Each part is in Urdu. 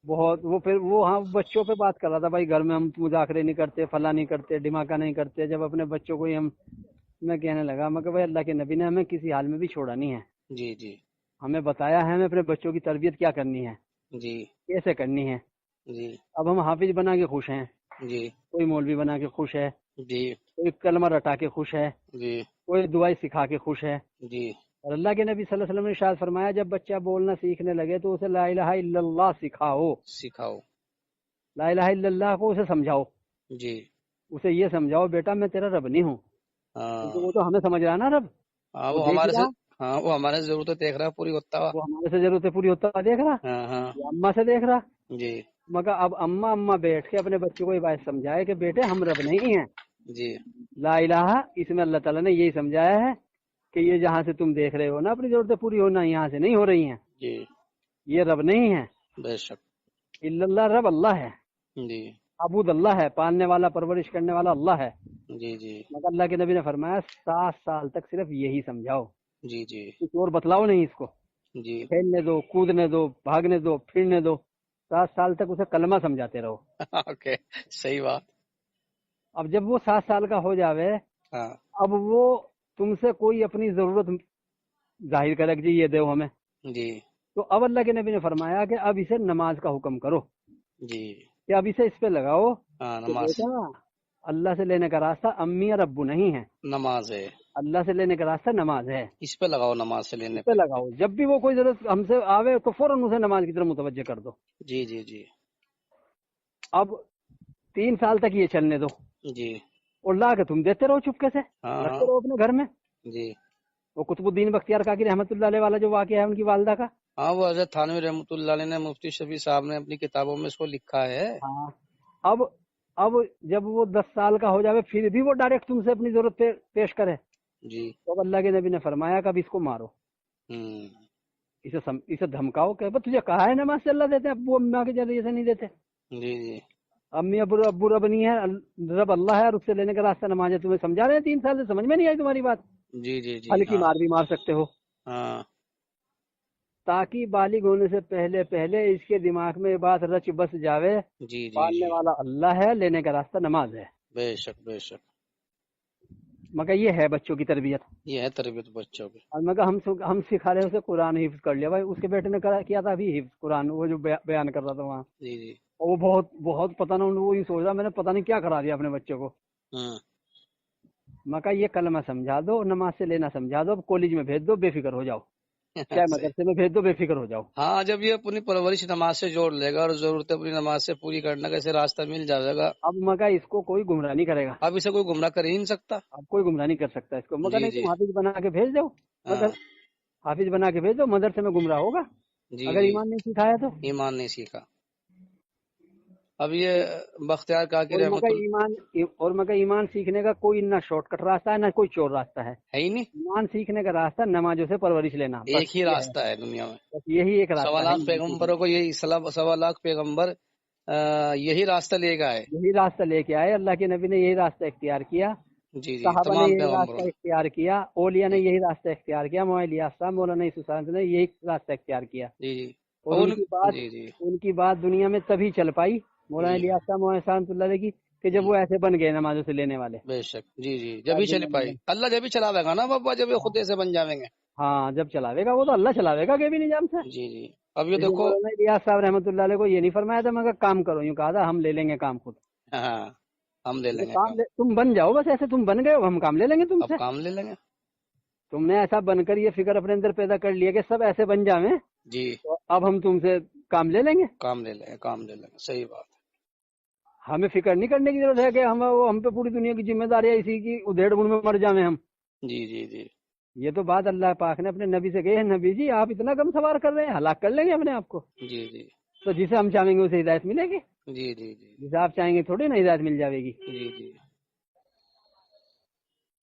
بہت وہ پھر وہ ہاں بچوں پہ بات کر رہا تھا، بھائی گھر میں ہم مذاکرے نہیں کرتے، فلاں نہیں کرتے، دھماکہ نہیں کرتے، جب اپنے بچوں کو ہی ہم، میں کہنے لگا میں کہ بھائی اللہ کے نبی نے ہمیں کسی حال میں بھی چھوڑا نہیں ہے، جی جی ہمیں بتایا ہے ہمیں اپنے بچوں کی تربیت کیا کرنی ہے، جی کیسے کرنی ہے۔ جی اب ہم حافظ بنا کے خوش ہیں، جی کوئی مولوی بنا کے خوش ہے، جی کوئی کلمہ رٹا کے خوش ہے، جی کوئی دعائیں سکھا کے خوش ہے۔ جی اور اللہ کے نبی صلی اللہ علیہ وسلم نے ارشاد فرمایا جب بچہ بولنا سیکھنے لگے تو اسے لا الہ الا اللہ سکھاؤ، سکھاؤ۔ لا الہ الا اللہ کو اسے سمجھاؤ، جی اسے یہ سمجھاؤ بیٹا میں تیرا رب نہیں ہوں، کیونکہ ہاں وہ تو ہمیں سمجھ رہا ہے نا رب، ہاں، وہ دیکھ رہا، وہ ہمارے ضرورتیں دیکھ رہا ہے پوری ہوتا ہوا۔ وہ ہمارے سے ضرورتیں پوری ہوتا ہوا دیکھ رہا، ہاں ہاں یا اماں سے دیکھ رہا۔ جی مگر اب اماں بیٹھ کے اپنے بچوں کو یہ بات سمجھائے کہ بیٹے ہم رب نہیں ہیں، جی لا الہ، اس میں اللہ تعالیٰ نے یہی سمجھایا ہے کہ یہ جہاں سے تم دیکھ رہے ہو نا اپنی ضرورتیں پوری ہونا یہاں سے نہیں ہو رہی ہیں، جی یہ رب نہیں ہے، بے شک۔ الا اللہ، رب اللہ ہے، جی معبود اللہ ہے، پالنے والا پرورش کرنے والا اللہ ہے۔ جی جی مگر اللہ کے نبی نے فرمایا 7 سال تک صرف یہی سمجھاؤ، جی جی کچھ اور بتلاؤ نہیں، اس کو جی کھیلنے دو، کودنے دو، بھاگنے دو، پھرنے دو، 7 سال تک اسے کلمہ سمجھاتے رہو۔ اوکے، صحیح بات۔ اب جب وہ 7 سال کا ہو جاوے، ہاں اب وہ تم سے کوئی اپنی ضرورت ظاہر کرے کہ جی یہ دو ہمیں، جی تو اب اللہ کے نبی نے فرمایا کہ اب اسے نماز کا حکم کرو، جی کہ اب اسے اس پہ لگاؤ ہاں، کہ نماز، بیٹا اللہ سے لینے کا راستہ امی اور ابو نہیں ہے، نماز ہے، اللہ سے لینے کا راستہ نماز ہے، اس پہ لگاؤ نماز سے اس لینے پہ پہ۔ لگاؤ، جب بھی وہ کوئی ضرورت ہم سے آوے تو فوراً اسے نماز کی طرف متوجہ کر دو۔ جی جی جی اب 3 سال تک یہ چلنے دو، جی اور لا کے تم دیتے رہو چپکے سے، ہاں ہاں رکھتے رہو اپنے گھر میں۔ جی وہ قطب الدین بختیار کاکی رحمۃ اللہ علیہ والا جو واقعہ ہے ان کی والدہ کا، ہاں، وہ حضرت تھانوی رحمۃ اللہ علیہ نے، مفتی شفیع صاحب نے اپنی کتابوں میں اس کو لکھا ہے۔ ہاں، اب جب وہ 10 سال کا ہو جاوے پھر بھی وہ ڈائریکٹ تم سے اپنی ضرورت پیش کرے، جی تو اب اللہ کے نبی نے فرمایا کہ اب اس کو مارو، ہوں اسے دھمکاؤ کہ بس تجھے کہا ہے نماز سے اللہ دیتے ہیں، ابو اماں کے ذریعے سے نہیں دیتے، جی جی امی ابو رب نہیں ہے، رب اللہ ہے، اور اس سے لینے کا راستہ نماز ہے، تمہیں سمجھا رہے ہیں 3 سال سے، سمجھ میں نہیں آئی تمہاری بات، جی جی جی ہلکی ہاں مار بھی مار سکتے ہو، ہاں تاکہ بالغ ہونے سے پہلے اس کے دماغ میں یہ بات رچ بس جاوے، جی جی پالنے جی والا اللہ ہے، لینے کا راستہ نماز ہے۔ بے شک بے شک، مگر یہ ہے بچوں کی تربیت، یہ ہے تربیت بچوں کی۔ اور مگر ہم سکھا رہے ہیں اسے قرآن حفظ کر لیا، بھائی اس کے بیٹے نے کیا تھا ابھی حفظ قرآن، وہ جو بیان کر رہا تھا وہاں، جی جی اور وہ بہت پتہ نہ وہ یہ سوچ رہا میں نے پتہ نہیں کیا کرا دیا اپنے بچے کو۔ ہاں میں کہا یہ کلمہ سمجھا دو، نماز سے لینا سمجھا دو، اب کالج میں بھیج دو، بے فکر ہو جاؤ، چاہے صحیح۔ مدرسے میں بھیج دو، بے فکر ہو جاؤ۔ ہاں، جب یہ اپنی پرورش نماز سے جوڑ لے گا اور ضرورت اپنی نماز سے پوری کرنے کا اسے راستہ مل جائے گا، اب میں کہا اس کو کوئی گمراہ نہیں کرے گا، اب اسے کوئی گمراہ کر ہی نہیں سکتا۔ اب کوئی گمراہ نہیں کر سکتا اس کو، مگر جی نہیں جی تم حافظ بنا کے بھیج دو، ہاں مگر حافظ بنا کے بھیج دو، مدرسے میں گمراہ ہوگا جی اگر جی، ایمان نہیں سکھایا تو۔ ایمان نہیں سیکھا۔ اب یہ بختیار کاکی اور رحمت اللہ مگر ایمان سیکھنے کا کوئی نہ شارٹ کٹ راستہ ہے نہ کوئی چور راستہ ہے، ہے ہی نہیں، ایمان سیکھنے کا راستہ نمازوں سے پرورش لینا، بس ایک ہی یہ ہے، راستہ ہے دنیا میں۔ بس یہی ایک راستہ ہے 1.25 ایمان سیکھنے پیغمبروں کو یہی 1.25 پیغمبر یہی راستہ لے گا ہے۔ کا، یہی راستہ لے کے آئے، اللہ کے نبی نے یہی راستہ اختیار کیا، جی جی، صحابہ نے تمام یہی پیغمبروں راستہ اختیار کیا، اولیاء نے یہی راستہ اختیار کیا، مولانا الیاس صاحب، مولانا یوسف صاحب نے یہی راستہ اختیار کیا، جی جی اور اور جی جی ان کی بات دنیا میں تبھی چل پائی مولانا جی الیاس صاحب، مولانا صاحب اللہ علیہ کی، کہ جب وہ ایسے بن گئے نمازوں سے لینے والے، بے شک، جی جی، جب ہی چل پائی، اللہ جب ہی چلاوے گا نا بابا، جب یہ خود ایسے بن جائیں گے۔ ہاں جب چلاوے گا وہ تو اللہ چلاوے گا کہ بھی نظام سے، جی جی، اب یہ اس لیے دیکھو، مولانا الیاس صاحب رحمۃ اللہ علیہ کو یہ نہیں فرمایا تھا مگر کام کرو، یوں کہا تھا ہم لے لیں گے کام خود، ہاں ہم لے لیں گے کام، تم بن جاؤ، بس ایسے تم بن گئے ہو، ہم کام لے لیں گے تم اب سے، کام لے لیں گے۔ تم نے ایسا بن کر یہ فکر اپنے اندر پیدا کر لیا کہ سب ایسے بن جاویں، جی، تو اب ہم تم سے کام لے لیں گے، کام لے لیں گے، کام لے لیں گے، صحیح بات ہے۔ ہمیں فکر نہیں کرنے کی ضرورت ہے کہ ہم پہ پوری دنیا کی ذمہ داری ہے، اسی کی ادھیڑ بن میں مر جاویں ہم، جی جی جی یہ تو بات اللہ پاک نے اپنے نبی سے کہی ہے، نبی جی آپ اتنا کم سوار کر رہے ہیں، ہلاک کر لیں گے اپنے آپ کو، جی جی تو جسے ہم چاہیں گے اسے ہدایت ملے گی، جی جی جی جسے آپ چاہیں گے تھوڑی نا ہدایت مل جاوے گی۔ جی جی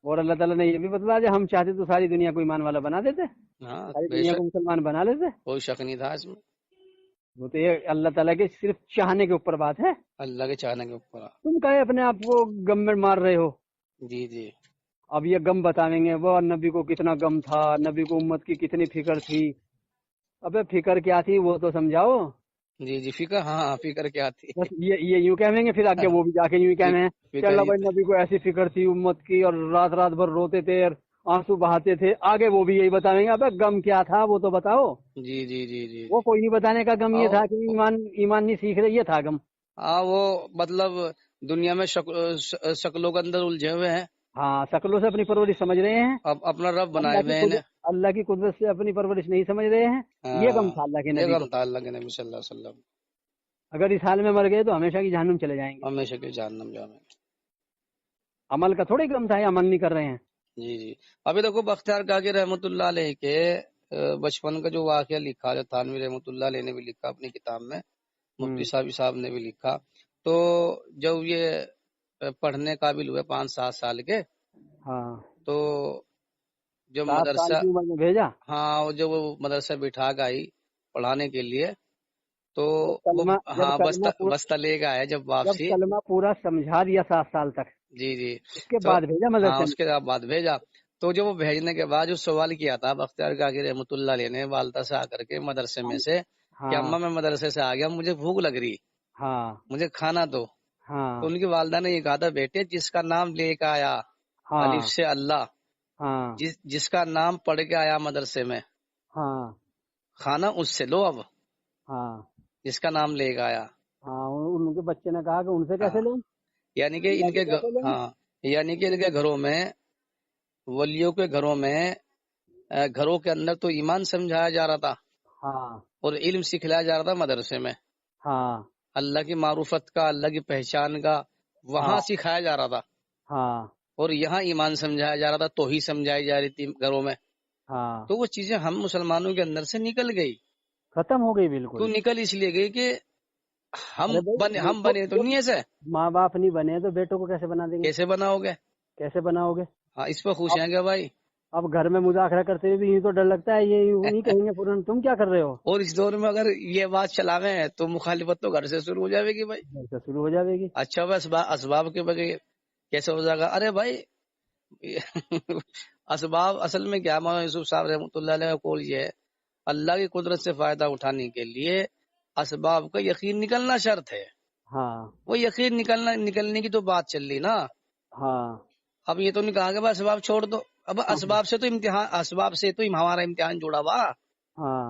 اور اللہ تعالیٰ نے یہ بھی بتلا کہ ہم چاہتے تو ساری دنیا کو ایمان والا بنا دیتے، ہاں، ساری بے دنیا شک، کو مسلمان بنا لیتے، کوئی شک نہیں تھا اس میں، وہ تو یہ اللہ تعالیٰ کے صرف چاہنے کے اوپر بات ہے، اللہ کے چاہنے کے اوپر۔ تم کہے اپنے آپ کو غم میں مار رہے ہو، جی جی اب یہ غم بتائیں گے وہ نبی کو کتنا غم تھا، نبی کو امت کی کتنی فکر تھی، ابے فکر کیا تھی وہ تو سمجھاؤ، جی جی فکر، ہاں ہاں فکر کیا تھی. بس یہ یوں کہیں گے، پھر آگے وہ بھی جا کے یوں ہی کہنے ہیں کہ فکر اللہ ہی بھائی نبی کو ایسی فکر تھی امت کی، اور رات رات بھر روتے تھے اور آنسو بہاتے تھے. آگے وہ بھی یہی بتائیں گے ابے غم کیا تھا وہ تو بتاؤ. جی جی جی جی وہ کوئی نہیں بتانے کا، غم یہ آؤ. تھا کہ ایمان نہیں سیکھ رہے، یہ تھا غم. ہاں وہ مطلب دنیا میں شکلوں کے اندر الجھے ہوئے ہیں، ہاں، شکلوں سے اپنی پرورش سمجھ رہے ہیں، اب اپنا رب بنائے ہوئے ہیں. اللہ کی قدرت سے اپنی پرورش نہیں سمجھ رہے ہیں. یہ غم ہاں تھا اللہ کے یہ نبی کو. غم تھا اللہ کے نبی صلی اللہ علیہ وسلم. اگر اس حال میں مر گئے تو ہمیشہ کی جہنم چلے جائیں گے. ہمیشہ کے جہنم جانے. عمل کا تھوڑی غم تھا، یہ عمل نہیں کر رہے ہیں. جی جی. ابھی دیکھو بختیار کاکی رحمۃ اللہ علیہ کے بچپن کا جو واقعہ لکھا، جو تھانوی رحمۃ اللہ علیہ نے بھی لکھا اپنی کتاب میں، مفتی صاحب نے بھی لکھا. تو جب یہ پڑھنے قابل ہوئے 5-7 سال کے، ہاں، تو جو 7 سال مدرسہ، کی عمر میں بھیجا. ہاں جو وہ مدرسہ بٹھا گئی پڑھانے کے لیے، تو وہ جب ہاں کلمہ بستہ لے کے آیا جب جب واپسی. کلمہ پورا سمجھا دیا 7 سال تک، جی جی. اس کے تو بعد بھیجا ہاں مدرسے اس میں. کے بعد بھیجا. تو جو وہ بھیجنے کے بعد جو سوال کیا تھا بختیار کاکی رحمۃ اللہ علیہ نے والدہ سے آ کر کے مدرسے میں سے، کہ ہاں اماں میں مدرسے سے آ گیا، مجھے بھوک لگ رہی، ہاں مجھے کھانا دو. ہاں تو ان کی والدہ نے یہ کہا تھا، بیٹے جس کا نام لے کے آیا الف ہاں سے اللہ، ہاں جس کا نام پڑھ کے آیا مدرسے میں، ہاں کھانا اس سے لو. اب ہاں جس کا نام لے کے آیا، ہاں ان کے بچے نے کہا کہ ان سے کیسے ہاں لیں، یعنی کہ اللہ ان سے کے کیسے لیں. ہاں یعنی کہ ان کے گھروں میں، ولیوں کے گھروں میں، گھروں کے اندر تو ایمان سمجھایا جا رہا تھا ہاں اور علم سکھلایا جا رہا تھا مدرسے میں، ہاں اللہ کی معروفت کا، اللہ کی پہچان کا ہاں وہاں سکھایا جا رہا تھا. ہاں اور یہاں ایمان سمجھایا جا رہا تھا، توحید سمجھائی جا رہی تھی گھروں میں. ہاں تو وہ چیزیں ہم مسلمانوں کے اندر سے نکل گئی. ختم ہو گئی تو بالکل. نکل اس لیے گئی کہ ارے بھائی ہم بنے تو جب نہیں ایسے. ماں باپ نہیں بنے تو بیٹوں کو کیسے بنا دیں گے؟ کیسے بناؤ گے؟ کیسے بناؤ گے؟ ہاں اس پہ خوش اب ہیں گے بھائی. اب گھر میں مذاکرہ کرتے ہوئے بھی یوں تو ڈر لگتا ہے، یہ یوں نہیں کہیں گے فوراً تم کیا کر رہے ہو؟ اور اس دور میں اگر یہ بات چلاویں تو مخالفت تو گھر سے شروع ہو جائے گی بھائی. ایسا شروع ہو جائے گی. اچھا بس اسباب کے بغیر کیسے ہو جائے گا؟ ارے بھائی اسباب اصل میں کیا، مولانا یوسف صاحب رحمۃ اللہ علیہ کا قول یہ ہے، اللہ کی قدرت سے فائدہ اٹھانے کے لیے اسباب کا یقین نکلنا شرط ہے. ہاں وہ یقین نکلنے کی تو بات چل رہی نا. ہاں اب یہ تو نہیں کہا کہ بس اسباب چھوڑ دو. اب اسباب سے تو ہمارا امتحان جڑا ہوا. ہاں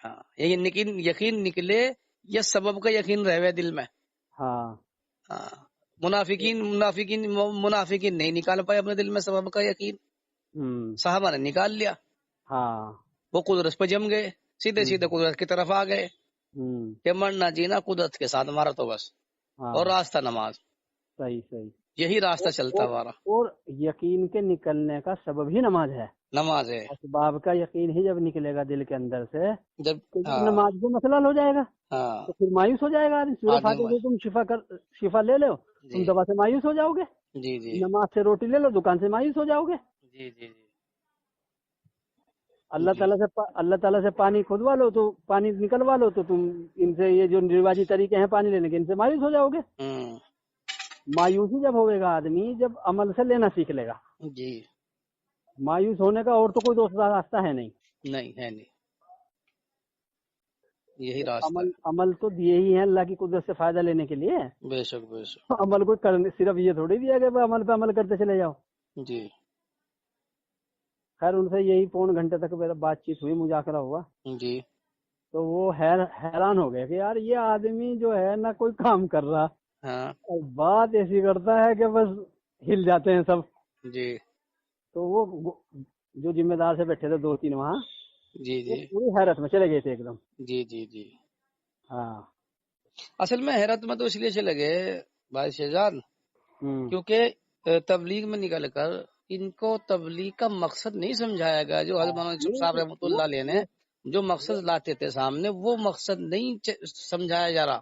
ہاں یقین نکلے یا سبب کا یقین رہے دل میں. ہاں ہاں منافقین نہیں نکال پائے اپنے دل میں سبب کا یقین. صحابہ نے نکال لیا، ہاں وہ قدرت پہ جم گئے، سیدھے سیدھے قدرت کی طرف آ گئے کہ مرنا جینا قدرت کے ساتھ ہمارا تو بس. ہاں اور راستہ نماز، صحیح صحیح. یہی راستہ چلتا ہمارا. اور یقین کے نکلنے کا سبب ہی نماز ہے. نماز ہے. اسباب کا یقین ہی جب نکلے گا دل کے اندر سے جب تو ہاں نماز کو مسئلہ ہو جائے گا، ہاں تو پھر مایوس ہو جائے گا آدمی. سورہ آدمی فاتحہ سے تم شفا لے لو، تم جی دوا سے مایوس ہو جاؤ گے. جی جی نماز سے روٹی لے لو، دکان سے مایوس ہو جاؤ گے. جی جی اللہ جی تعالیٰ سے پانی کھدوا لو تو پانی نکلوا لو تو تم ان سے یہ جو رواجی طریقے ہیں پانی لینے کے، ان سے مایوس ہو جاؤ گے. مایوسی جب ہوئے گا آدمی جب عمل سے لینا سیکھ لے گا. جی مایوس ہونے کا اور تو کوئی دوسرا راستہ ہے نہیں. نہیں ہے نہیں، یہی راستہ ہے. عمل تو دیے ہی ہیں اللہ کی قدرت سے فائدہ لینے کے لیے. بے شک بے شک. عمل کو کرنے صرف یہ تھوڑی دیا کہ عمل پہ عمل کرتے چلے جاؤ. جی خیر ان سے یہی 1.25 گھنٹے تک میرا بات چیت ہوئی، مذاکرہ ہوا. جی تو وہ حیران ہو گئے کہ یار یہ آدمی جو ہے نہ کوئی کام کر رہا ہاں اور بات ایسی کرتا ہے کہ بس ہل جاتے ہیں سب. جی تو وہ جو ذمہ دار سے بیٹھے تھے 2-3 وہاں، جی وہ جی پوری حیرت میں چلے گئے تھے ایک دم. جی جی جی. ہاں اصل میں حیرت میں تو اس لیے چلے گئے بھائی شہزاد، کیونکہ تبلیغ میں نکل کر ان کو تبلیغ کا مقصد نہیں سمجھایا گیا. جو حضرت مولانا یوسف صاحب رحمۃ اللہ علیہ نے جو مقصد لاتے تھے سامنے، وہ مقصد نہیں سمجھایا جا رہا.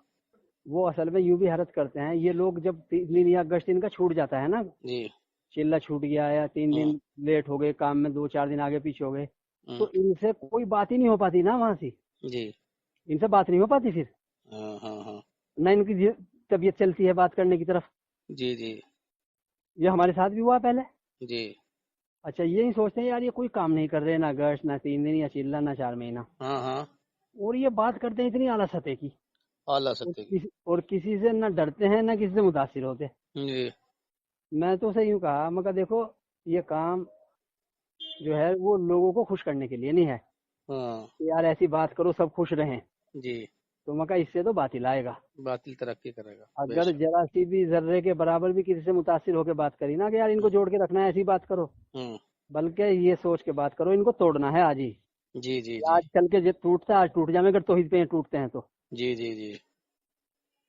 وہ اصل میں یوں بھی حیرت کرتے ہیں یہ لوگ، جب 3 دن یا اگست ان کا چھوٹ جاتا ہے نا، جی چلہ چھوٹ گیا یا 3 دن لیٹ ہو گئے کام میں، 2-4 دن آگے پیچھے ہو گئے، تو ان سے کوئی بات ہی نہیں ہو پاتی نا وہاں سے. جی ان سے بات نہیں ہو پاتی پھر، ہاں ہاں ہاں نہ ان کی طبیعت چلتی ہے بات کرنے کی طرف. جی جی یہ ہمارے ساتھ بھی ہوا پہلے. جی اچھا یہ نہیں سوچتے ہیں یار یہ کوئی کام نہیں کر رہے، نہ گشت، نہ 3 دن یا چلہ، نہ 4 مہینہ، ہاں ہاں اور یہ بات کرتے ہیں اتنی اعلیٰ سطح کی. اعلیٰ سطح کی. اور کسی سے نہ ڈرتے ہیں نہ کسی سے متاثر ہوتے. جی میں تو اسے یوں کہا، میں کہا دیکھو یہ کام جو ہے وہ لوگوں کو خوش کرنے کے لیے نہیں ہے ہاں کہ یار ایسی بات کرو سب خوش رہیں. جی. تو میں کہا اس سے تو باطل آئے گا. باطل ترقی کرے گا. بے اگر شک. ذرا سی بھی ذرے کے برابر بھی کسی سے متاثر ہو کے بات کری نا کہ یار ان کو جوڑ کے رکھنا ہے، ایسی بات کرو، ہوں. بلکہ یہ سوچ کے بات کرو ان کو توڑنا ہے آج ہی. جی جی جی آج چل کے جو ٹوٹتا ہے آج ٹوٹ جائے، اگر توحید پہ ٹوٹتے ہیں تو جی جی جی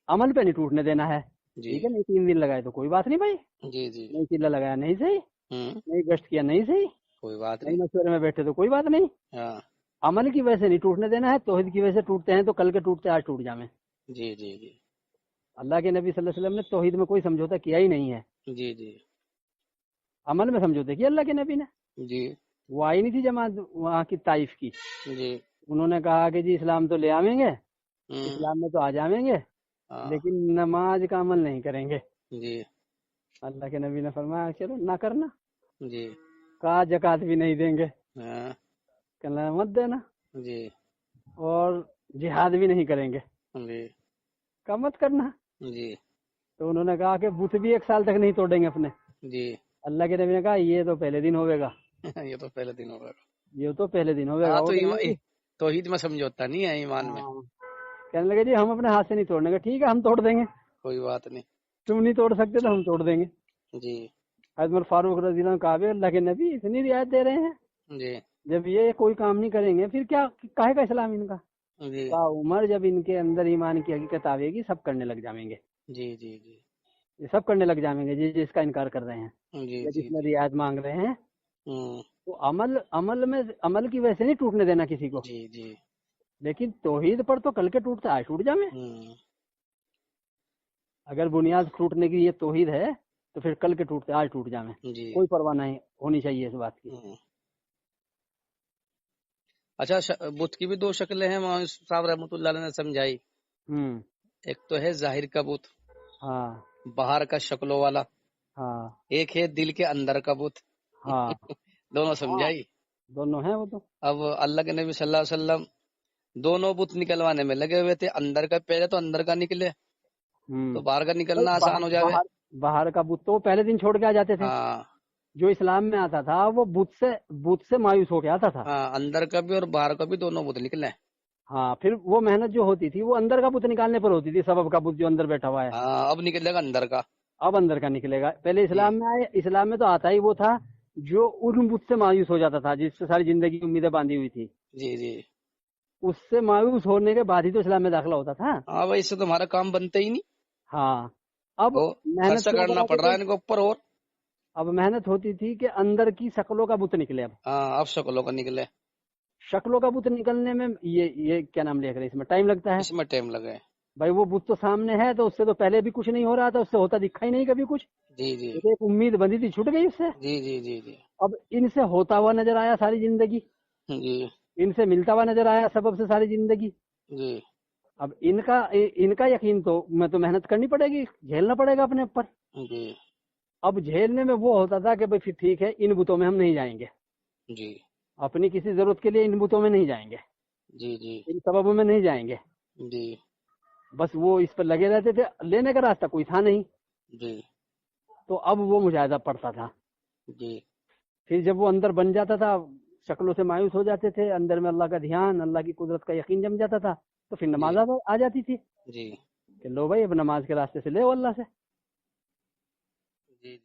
عمل پہ نہیں ٹوٹنے دینا ہے. جی ٹھیک ہے، نہیں 3 دن لگائے تو کوئی بات نہیں بھائی، جی جی. نہیں چیلا لگایا نہیں صحیح، ہوں. نہیں گشت کیا نہیں صحیح، کوئی بات نہیں نہیں. مشورے میں بیٹھے تو کوئی بات نہیں. ہاں. عمل کی وجہ سے نہیں ٹوٹنے دینا ہے، توحید کی وجہ سے ٹوٹتے ہیں تو کل کے ٹوٹتے آج ٹوٹ جائیں. جی جی جی اللہ کے نبی صلی اللہ علیہ وسلم نے توحید میں کوئی سمجھوتا کیا ہی نہیں ہے، جی جی عمل میں سمجھوتے کیا اللہ کے نبی نے. جی وہ آئی نہیں تھی جماعت وہاں کی طائف کی، جی. انہوں نے کہا کہ جی اسلام تو لے آویں گے، ہوں. اسلام میں تو آ جائیں گے، ہاں. لیکن نماز کا عمل نہیں کریں گے. جی اللہ کے نبی نے فرمایا چلو نہ کرنا، جی. کہا زکوٰۃ بھی نہیں دیں گے، ہاں. کہنا مت دینا، جی اور جہاد بھی نہیں کریں گے، جی کہا مت کرنا. جی تو انہوں نے کہا کہ بت بھی 1 سال تک نہیں توڑیں گے اپنے. جی. اللہ کے نبی نے کہا یہ تو پہلے دن ہوئے گا، یہ تو پہلے دن ہوگا. یہ تو پہلے دن ہوئے گا. ہاں وہ تو کہنے لگے توحید میں سمجھوتا نہیں ہے ایمان میں. ہاں، کہنے لگے جی ہم اپنے ہاتھ سے نہیں توڑنے گے. ٹھیک ہے ہم توڑ دیں گے، کوئی بات نہیں. تم نہیں توڑ سکتے تو ہم توڑ دیں گے. جی حضرت عمر فاروق رضی اللہ عنہ کہا بھی اللہ کے نبی اتنی رعایت دے رہے ہیں، جی جب یہ کوئی کام نہیں کریں گے پھر کیا کاہے کا اسلام ان کا. جی کہا عمر جب ان کے اندر ایمان کی حقیقت آئے گی سب کرنے لگ جائیں گے، جی جی جی یہ سب کرنے لگ جائیں گے جی جس کا انکار کر رہے ہیں جی یا جی جس میں جی. رعایت مانگ رہے ہیں. ہوں. تو عمل کی وجہ سے نہیں ٹوٹنے دینا کسی کو، جی جی. لیکن توحید پر تو کل کے ٹوٹتا آج ٹوٹ جائیں. ہوں. اگر بنیاد ٹوٹنے کی یہ توحید ہے تو پھر کل کے ٹوٹتے آج ٹوٹ جائیں، جی. کوئی پرواہ نہیں ہونی چاہیے اس بات کی. ہوں. اچھا بت کی بھی 2 شکلیں ہیں، مولانا صاحب رحمۃ اللہ علیہ نے سمجھائی. ہوں. ایک تو ہے ظاہر کا بت، ہاں باہر کا شکلوں والا. ہاں ایک ہے دل کے اندر کا بت. ہاں دونوں ہاں سمجھائی. دونوں ہیں وہ تو. اب اللہ کے نبی صلی اللہ علیہ وسلم دونوں بت نکلوانے میں لگے ہوئے تھے. اندر کا پہلے تو اندر کا نکلے تو باہر کا نکلنا آسان ہو جاوے. باہر کا بت تو پہلے دن چھوڑ کے آ جاتے تھے. ہاں جو اسلام میں آتا تھا وہ بت سے مایوس ہو کے آتا تھا. ہاں. اندر کا بھی اور باہر کا بھی دونوں بت نکلے. ہاں پھر وہ محنت جو ہوتی تھی وہ اندر کا بت نکالنے پر ہوتی تھی، سبب کا بت جو اندر بیٹھا ہوا ہے. ہاں اب نکلے گا اندر کا. اب اندر کا نکلے گا. پہلے جی اسلام میں آئے، اسلام میں تو آتا ہی وہ تھا جو ان بت سے مایوس ہو جاتا تھا، جس سے ساری زندگی امیدیں باندھی ہوئی تھی. جی جی. اس سے مایوس ہونے کے بعد ہی تو اسلام میں داخلہ ہوتا تھا. ہاں بھائی اس سے تمہارا کام بنتا ہی نہیں. ہاں اب وہ محنت خرچہ کیا کرنا کراتے پڑ رہا تھے، ہے ان کے اوپر. اور اب محنت ہوتی تھی کہ اندر کی شکلوں کا بت نکلے. اب ہاں اب شکلوں کا نکلے. شکلوں کا بت نکلنے میں یہ کیا نام لے کر اس میں ٹائم لگتا ہے. اس میں ٹائم لگے. بھائی وہ بت تو سامنے ہے تو اس سے تو پہلے بھی کچھ نہیں ہو رہا تھا، اس سے ہوتا دکھا ہی نہیں کبھی کچھ. جی جی ایک امید بندی تھی چھوٹ گئی اس سے. جی جی جی جی اب ان سے ہوتا ہوا نظر آیا ساری زندگی، جی ان سے ملتا ہوا نظر آیا سبب سے ساری زندگی. جی اب ان کا یقین تو میں تو محنت کرنی پڑے گی، جھیلنا پڑے گا اپنے اوپر. جی اب جھیلنے میں وہ ہوتا تھا کہ بھائی پھر ٹھیک ہے ان بتوں میں ہم نہیں جائیں گے، جی اپنی کسی ضرورت کے لیے ان بتوں میں نہیں جائیں گے، جی جی ان سببوں میں نہیں جائیں گے. جی بس وہ اس پر لگے رہتے تھے، لینے کا راستہ کوئی تھا نہیں. جی تو اب وہ مجاہدہ پڑتا تھا. جی پھر جب وہ اندر بن جاتا تھا شکلوں سے مایوس ہو جاتے تھے، اندر میں اللہ کا دھیان، اللہ کی قدرت کا یقین جم جاتا تھا، تو پھر جی نماز آ جاتی تھی جی کہ لو بھائی اب نماز کے راستے سے لے اللہ سے. جی